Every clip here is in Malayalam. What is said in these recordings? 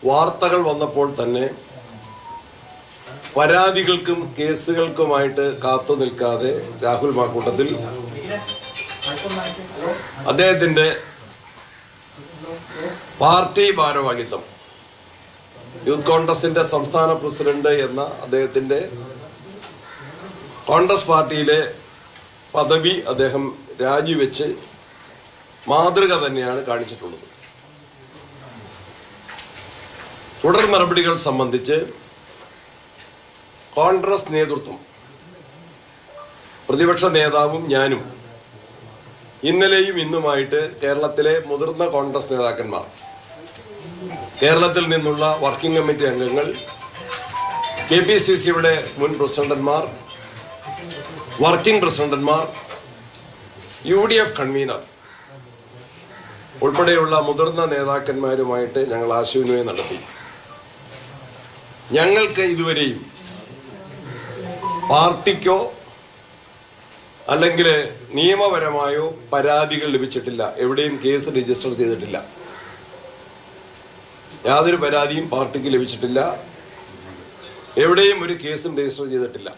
വാർത്തകൾ വന്നപ്പോൾ തന്നെ പരാതികൾക്കും കേസുകൾക്കുമായിട്ട് കാത്തു നിൽക്കാതെ രാഹുൽ മാക്കൂട്ടത്തിൽ അദ്ദേഹത്തിന്റെ പാർട്ടി ഭാരവാഹിത്വം, യൂത്ത് കോൺഗ്രസിന്റെ സംസ്ഥാന പ്രസിഡന്റ് എന്ന അദ്ദേഹത്തിന്റെ കോൺഗ്രസ് പാർട്ടിയിലെ പദവി അദ്ദേഹം രാജിവെച്ച് മാതൃക തന്നെയാണ് കാണിച്ചിട്ടുള്ളത്. തുടർ നടപടികൾ സംബന്ധിച്ച് കോൺഗ്രസ് നേതൃത്വം, പ്രതിപക്ഷ നേതാവും ഞാനും ഇന്നലെയും ഇന്നുമായിട്ട് കേരളത്തിലെ മുതിർന്ന കോൺഗ്രസ് നേതാക്കന്മാർ, കേരളത്തിൽ നിന്നുള്ള വർക്കിംഗ് കമ്മിറ്റി അംഗങ്ങൾ, KPCCയുടെ മുൻ പ്രസിഡന്റുമാർ, വർക്കിംഗ് പ്രസിഡന്റുമാർ, UDF കൺവീനർ ഉൾപ്പെടെയുള്ള മുതിർന്ന നേതാക്കന്മാരുമായിട്ട് ഞങ്ങൾ ആശയവിനിമയം നടത്തി. ഞങ്ങൾക്ക് ഇതുവരെയും പാർട്ടിക്കോ അല്ലെങ്കിൽ നിയമപരമായോ പരാതികൾ ലഭിച്ചിട്ടില്ല. എവിടെയും കേസ് രജിസ്റ്റർ ചെയ്തിട്ടില്ല. യാതൊരു പരാതിയും പാർട്ടിക്ക് ലഭിച്ചിട്ടില്ല. എവിടെയും ഒരു കേസും രജിസ്റ്റർ ചെയ്തിട്ടില്ല.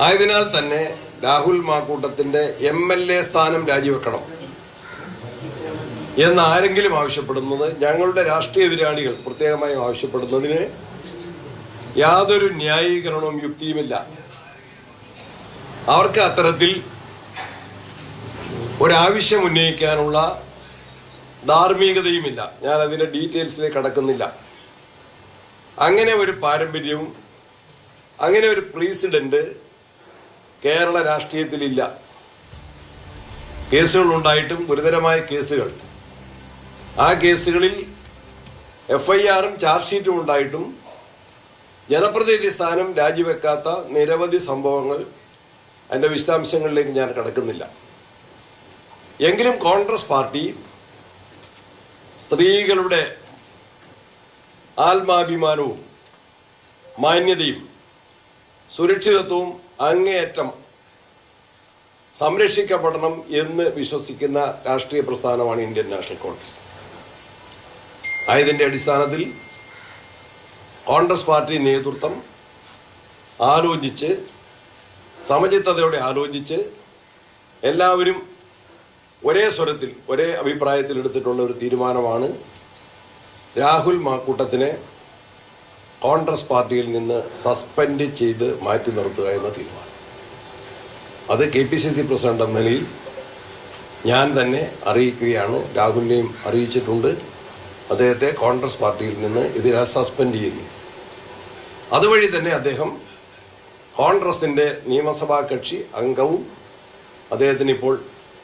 ആയതിനാൽ തന്നെ രാഹുൽ മാക്കൂട്ടത്തിന്റെ MLA സ്ഥാനം രാജിവെക്കണം എന്ന് ആരെങ്കിലും ആവശ്യപ്പെടുന്നത്, ഞങ്ങളുടെ രാഷ്ട്രീയ എതിരാളികൾ പ്രത്യേകമായി ആവശ്യപ്പെടുന്നതിന് യാതൊരു ന്യായീകരണവും യുക്തിയുമില്ല. അവർക്ക് അത്തരത്തിൽ ഒരാവശ്യം ഉന്നയിക്കാനുള്ള ധാർമ്മികതയുമില്ല. ഞാൻ അതിന്റെ ഡീറ്റെയിൽസിലേക്ക് കടക്കുന്നില്ല. അങ്ങനെ ഒരു പാരമ്പര്യവും അങ്ങനെ ഒരു പ്രീസിഡന്റ് കേരള രാഷ്ട്രീയത്തിലില്ല. കേസുകൾ ഉണ്ടായിട്ടും, ഗുരുതരമായ കേസുകൾ, ആ കേസുകളിൽ FIR-ഉം ചാർജ് ഷീറ്റും ഉണ്ടായിട്ടും ജനപ്രതിനിധി സ്ഥാനം രാജിവെക്കാത്ത നിരവധി സംഭവങ്ങൾ, അതിന്റെ വിശദാംശങ്ങളിലേക്ക് ഞാൻ കടക്കുന്നില്ല. എങ്കിലും കോൺഗ്രസ് പാർട്ടി സ്ത്രീകളുടെ ആത്മാഭിമാനവും മാന്യതയും സുരക്ഷിതത്വവും അങ്ങേയറ്റം സംരക്ഷിക്കപ്പെടണം എന്ന് വിശ്വസിക്കുന്ന രാഷ്ട്രീയ പ്രസ്ഥാനമാണ് ഇന്ത്യൻ നാഷണൽ കോൺഗ്രസ്. ആയതിന്റെ അടിസ്ഥാനത്തിൽ കോൺഗ്രസ് പാർട്ടി നേതൃത്വം ആലോചിച്ച്, സമചിത്തതയോടെ ആലോചിച്ച്, എല്ലാവരും ഒരേ സ്വരത്തിൽ, ഒരേ അഭിപ്രായത്തിൽ എടുത്തിട്ടുള്ള ഒരു തീരുമാനമാണ് രാഹുൽ മാക്കൂട്ടത്തിനെ കോൺഗ്രസ് പാർട്ടിയിൽ നിന്ന് സസ്പെൻഡ് ചെയ്ത് മാറ്റി നിർത്തുക എന്ന തീരുമാനം. അത് KPCC പ്രസിഡന്റ് എന്ന നിലയിൽ ഞാൻ തന്നെ അറിയിക്കുകയാണ്. രാഹുലിനെയും അറിയിച്ചിട്ടുണ്ട്. അദ്ദേഹത്തെ കോൺഗ്രസ് പാർട്ടിയിൽ നിന്ന് ഇതിനാൽ സസ്പെൻഡ് ചെയ്യുന്നു. അതുവഴി തന്നെ അദ്ദേഹം കോൺഗ്രസിന്റെ നിയമസഭാ കക്ഷി അംഗവും അദ്ദേഹത്തിന് ഇപ്പോൾ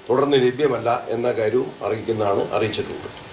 തുടർന്ന് ലഭ്യമല്ല എന്ന കാര്യവും അറിയിച്ചിട്ടുണ്ട്.